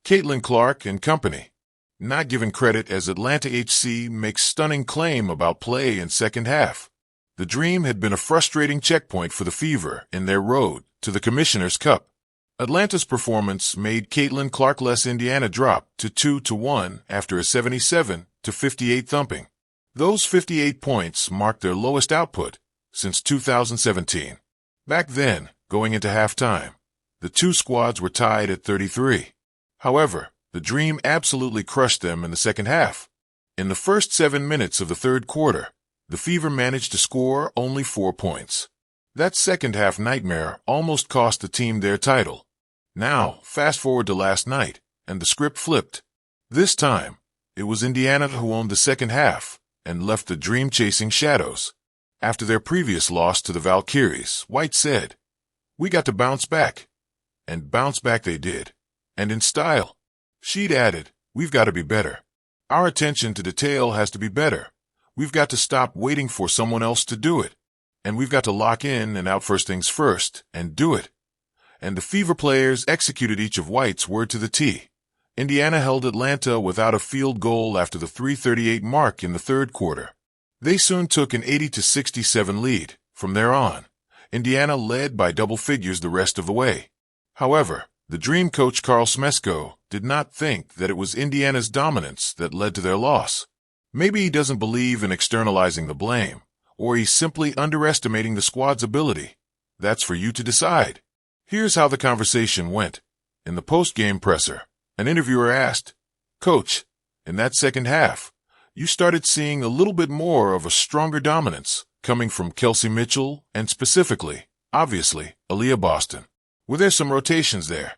Caitlin Clark and company. Not given credit as Atlanta HC makes stunning claim about play in second half. The Dream had been a frustrating checkpoint for the Fever in their road to the Commissioner's Cup. Atlanta's performance made Caitlin Clark-less Indiana drop to 2-1 after a 77-58 thumping. Those 58 points marked their lowest output since 2017. Back then, going into halftime, the two squads were tied at 33. However, the Dream absolutely crushed them in the second half. In the first 7 minutes of the third quarter, the Fever managed to score only 4 points. That second-half nightmare almost cost the team their title. Now, fast forward to last night, and the script flipped. This time, it was Indiana who owned the second half and left the Dream chasing shadows. After their previous loss to the Valkyries, White said, "We got to bounce back." And bounce back they did. And in style. She'd added, "We've got to be better. Our attention to detail has to be better. We've got to stop waiting for someone else to do it. And we've got to lock in and out first things first and do it." And the Fever players executed each of White's word to the T. Indiana held Atlanta without a field goal after the 3:38 mark in the third quarter. They soon took an 80-67 lead. From there on, Indiana led by double figures the rest of the way. However, the Dream coach Carl Smesko did not think that it was Indiana's dominance that led to their loss. Maybe he doesn't believe in externalizing the blame, or he's simply underestimating the squad's ability. That's for you to decide. Here's how the conversation went. In the post-game presser, an interviewer asked, "Coach, in that second half, you started seeing a little bit more of a stronger dominance coming from Kelsey Mitchell and specifically, obviously, Aaliyah Boston. Were there some rotations there?"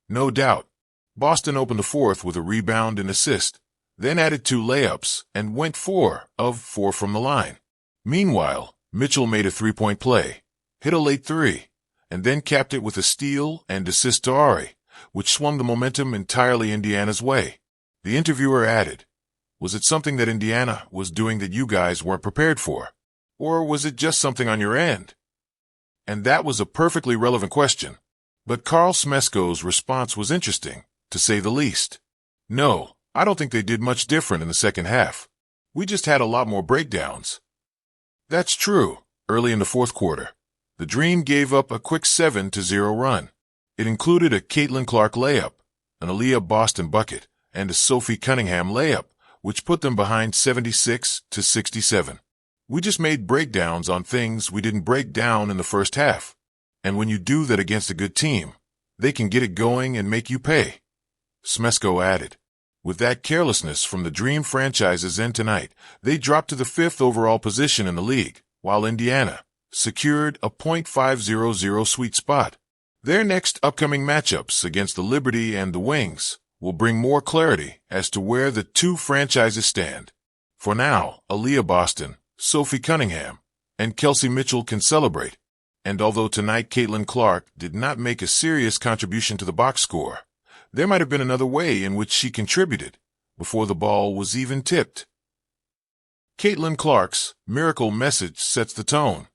"No doubt. Boston opened the fourth with a rebound and assist, then added 2 layups and went 4 of 4 from the line. Meanwhile, Mitchell made a 3-point play, hit a late 3, and then capped it with a steal and assist to Ari, which swung the momentum entirely Indiana's way." The interviewer added, "Was it something that Indiana was doing that you guys weren't prepared for? Or was it just something on your end?" And that was a perfectly relevant question. But Carl Smesko's response was interesting, to say the least. "No, I don't think they did much different in the second half. We just had a lot more breakdowns." That's true. Early in the fourth quarter, the Dream gave up a quick 7-0 run. It included a Caitlin Clark layup, an Aaliyah Boston bucket, and a Sophie Cunningham layup, which put them behind 76-67. We just made breakdowns on things we didn't break down in the first half. And when you do that against a good team, they can get it going and make you pay," Smesko added. With that carelessness from the Dream franchise's end tonight, they dropped to the 5th overall position in the league, while Indiana secured a .500 sweet spot. Their next upcoming matchups against the Liberty and the Wings will bring more clarity as to where the two franchises stand. For now, Aaliyah Boston, Sophie Cunningham, and Kelsey Mitchell can celebrate. And although tonight Caitlin Clark did not make a serious contribution to the box score, there might have been another way in which she contributed before the ball was even tipped. Caitlin Clark's miracle message sets the tone.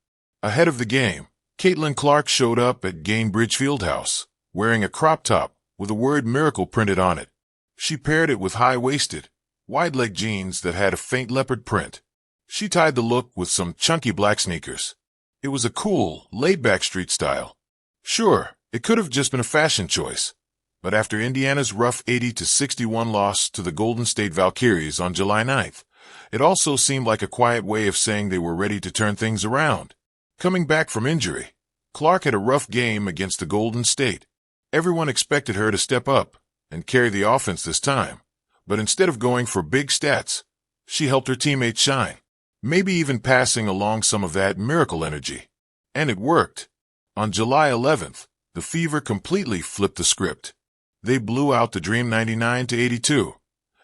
Ahead of the game, Caitlin Clark showed up at Gainbridge Fieldhouse, wearing a crop top with the word miracle printed on it. She paired it with high-waisted, wide-leg jeans that had a faint leopard print. She tied the look with some chunky black sneakers. It was a cool, laid-back street style. Sure, it could have just been a fashion choice, but after Indiana's rough 80-61 loss to the Golden State Valkyries on July 9th, it also seemed like a quiet way of saying they were ready to turn things around. Coming back from injury, Clark had a rough game against the Golden State. Everyone expected her to step up and carry the offense this time, but instead of going for big stats, she helped her teammates shine, maybe even passing along some of that miracle energy. And it worked. On July 11th, the Fever completely flipped the script. They blew out the Dream 99-82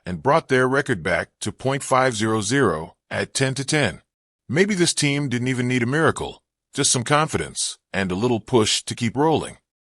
and brought their record back to .500 at 10-10. Maybe this team didn't even need a miracle, just some confidence and a little push to keep rolling.